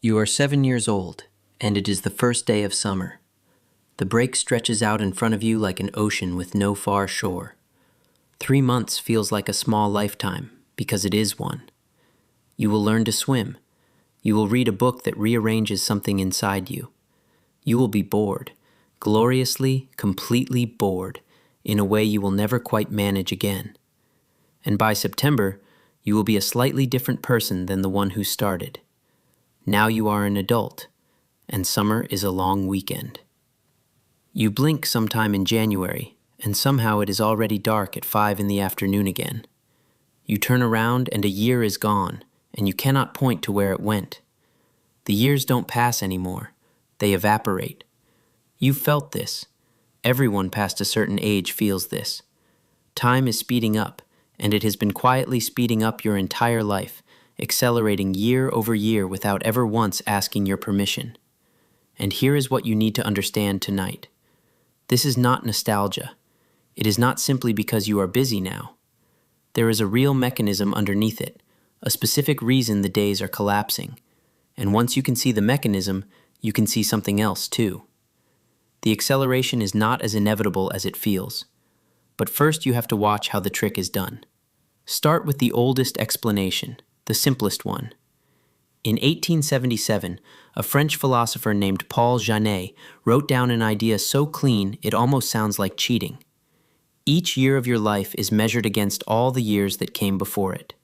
You are 7 years old, and it is the first day of summer. The break stretches out in front of you like an ocean with no far shore. 3 months feels like a small lifetime, because it is one. You will learn to swim. You will read a book that rearranges something inside you. You will be bored, gloriously, completely bored, in a way you will never quite manage again. And by September, you will be a slightly different person than the one who started. Now you are an adult, and summer is a long weekend. You blink sometime in January, and somehow it is already dark at 5 in the afternoon again. You turn around and a year is gone, and you cannot point to where it went. The years don't pass anymore. They evaporate. You've felt this. Everyone past a certain age feels this. Time is speeding up, and it has been quietly speeding up your entire life, accelerating year over year without ever once asking your permission. And here is what you need to understand tonight. This is not nostalgia. It is not simply because you are busy now. There is a real mechanism underneath it, a specific reason the days are collapsing. And once you can see the mechanism, you can see something else too. The acceleration is not as inevitable as it feels. But first you have to watch how the trick is done. Start with the oldest explanation, the simplest one. In 1877, a French philosopher named Paul Janet wrote down an idea so clean it almost sounds like cheating. Each year of your life is measured against all the years that came before it.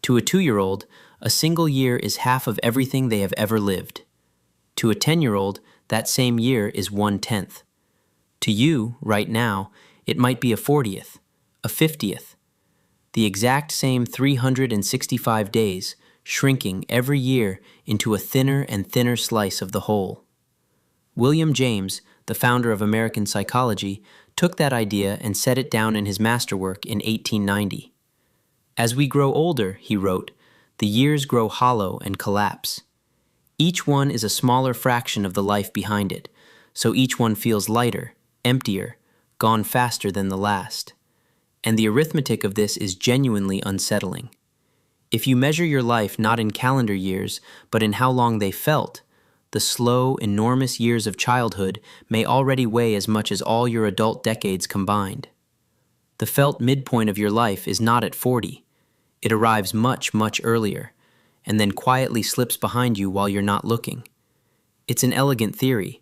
To a 2-year-old, a single year is half of everything they have ever lived. To a 10-year-old, that same year is 1/10. To you, right now, it might be a 40th, a 50th. The exact same 365 days, shrinking every year into a thinner and thinner slice of the whole. William James, the founder of American psychology, took that idea and set it down in his masterwork in 1890. As we grow older, he wrote, the years grow hollow and collapse. Each one is a smaller fraction of the life behind it, so each one feels lighter, emptier, gone faster than the last. And the arithmetic of this is genuinely unsettling. If you measure your life not in calendar years, but in how long they felt, the slow, enormous years of childhood may already weigh as much as all your adult decades combined. The felt midpoint of your life is not at 40. It arrives much, much earlier, and then quietly slips behind you while you're not looking. It's an elegant theory.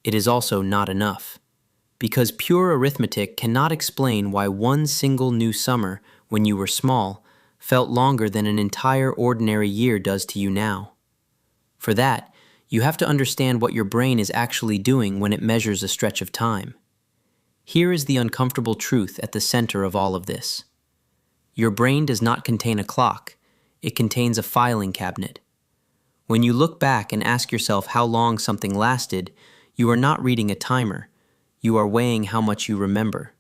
It is also not enough. Because pure arithmetic cannot explain why one single new summer, when you were small, felt longer than an entire ordinary year does to you now. For that, you have to understand what your brain is actually doing when it measures a stretch of time. Here is the uncomfortable truth at the center of all of this. Your brain does not contain a clock. It contains a filing cabinet. When you look back and ask yourself how long something lasted, you are not reading a timer. You are weighing how much you remember.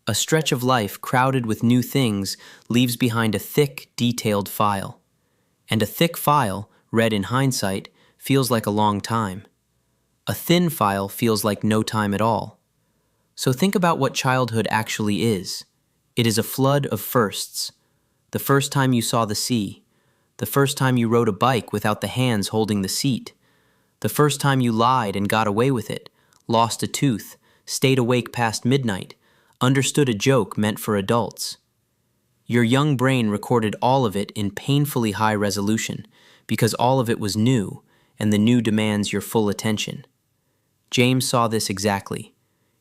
A stretch of life crowded with new things leaves behind a thick, detailed file. And a thick file, read in hindsight, feels like a long time. A thin file feels like no time at all. So think about what childhood actually is. It is a flood of firsts. The first time you saw the sea. The first time you rode a bike without the hands holding the seat. The first time you lied and got away with it. Lost a tooth, stayed awake past midnight, understood a joke meant for adults. Your young brain recorded all of it in painfully high resolution because all of it was new, and the new demands your full attention. James saw this exactly.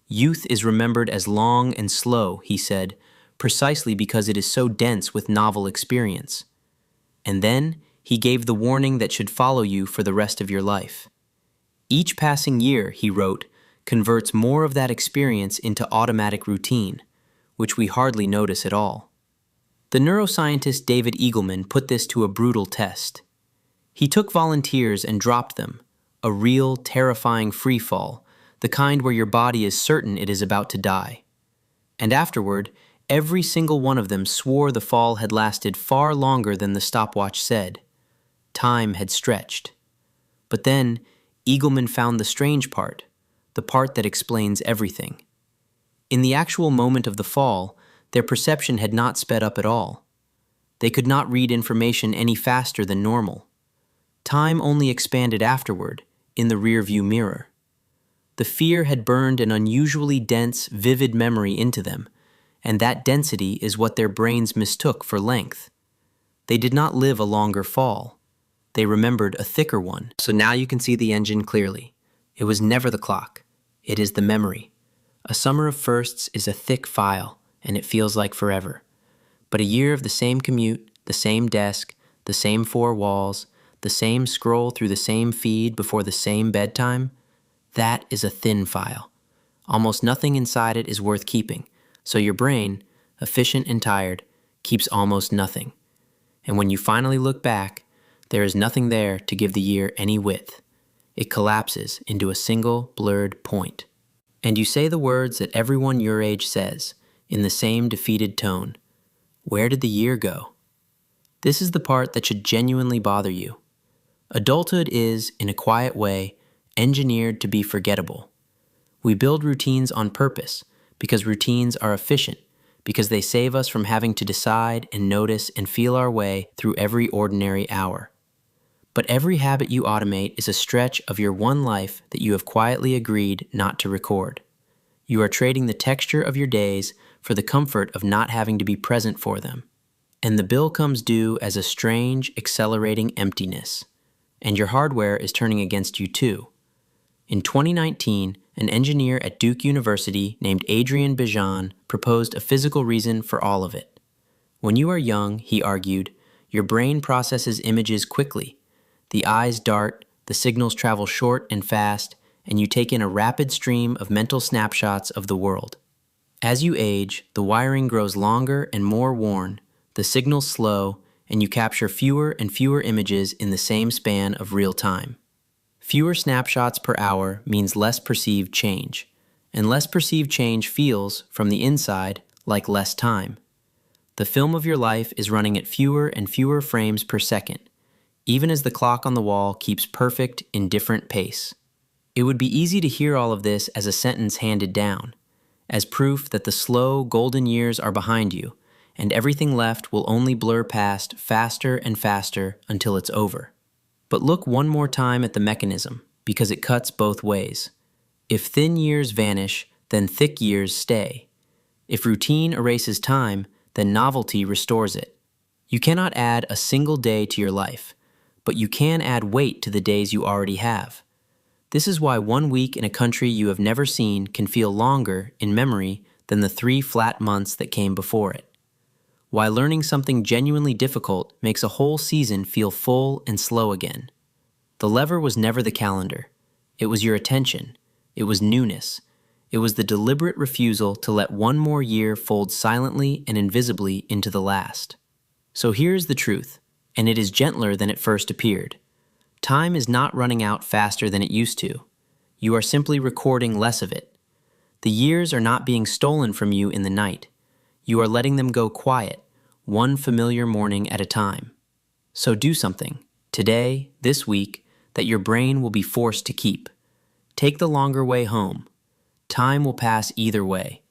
Youth is remembered as long and slow, he said, precisely because it is so dense with novel experience. And then he gave the warning that should follow you for the rest of your life. Each passing year, he wrote, converts more of that experience into automatic routine, which we hardly notice at all. The neuroscientist David Eagleman put this to a brutal test. He took volunteers and dropped them, a real, terrifying free fall, the kind where your body is certain it is about to die. And afterward, every single one of them swore the fall had lasted far longer than the stopwatch said. Time had stretched. But then, Eagleman found the strange part, the part that explains everything. In the actual moment of the fall, their perception had not sped up at all. They could not read information any faster than normal. Time only expanded afterward, in the rearview mirror. The fear had burned an unusually dense, vivid memory into them, and that density is what their brains mistook for length. They did not live a longer fall. They remembered a thicker one. So now you can see the engine clearly. It was never the clock. It is the memory. A summer of firsts is a thick file, and it feels like forever. But a year of the same commute, the same desk, the same four walls, the same scroll through the same feed before the same bedtime, that is a thin file. Almost nothing inside it is worth keeping, so your brain, efficient and tired, keeps almost nothing. And when you finally look back, there is nothing there to give the year any width. It collapses into a single blurred point. And you say the words that everyone your age says, in the same defeated tone. Where did the year go? This is the part that should genuinely bother you. Adulthood is, in a quiet way, engineered to be forgettable. We build routines on purpose, because routines are efficient, because they save us from having to decide and notice and feel our way through every ordinary hour. But every habit you automate is a stretch of your one life that you have quietly agreed not to record. You are trading the texture of your days for the comfort of not having to be present for them. And the bill comes due as a strange, accelerating emptiness. And your hardware is turning against you too. In 2019, an engineer at Duke University named Adrian Bejan proposed a physical reason for all of it. When you are young, he argued, your brain processes images quickly. The eyes dart, the signals travel short and fast, and you take in a rapid stream of mental snapshots of the world. As you age, the wiring grows longer and more worn, the signals slow, and you capture fewer and fewer images in the same span of real time. Fewer snapshots per hour means less perceived change, and less perceived change feels, from the inside, like less time. The film of your life is running at fewer and fewer frames per second, even as the clock on the wall keeps perfect, indifferent pace. It would be easy to hear all of this as a sentence handed down, as proof that the slow, golden years are behind you, and everything left will only blur past faster and faster until it's over. But look one more time at the mechanism, because it cuts both ways. If thin years vanish, then thick years stay. If routine erases time, then novelty restores it. You cannot add a single day to your life, but you can add weight to the days you already have. This is why 1 week in a country you have never seen can feel longer in memory than the 3 flat months that came before it. Why learning something genuinely difficult makes a whole season feel full and slow again. The lever was never the calendar. It was your attention. It was newness. It was the deliberate refusal to let one more year fold silently and invisibly into the last. So here's the truth, and it is gentler than it first appeared. Time is not running out faster than it used to. You are simply recording less of it. The years are not being stolen from you in the night. You are letting them go quiet, one familiar morning at a time. So do something, today, this week, that your brain will be forced to keep. Take the longer way home. Time will pass either way.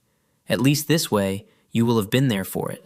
At least this way, you will have been there for it.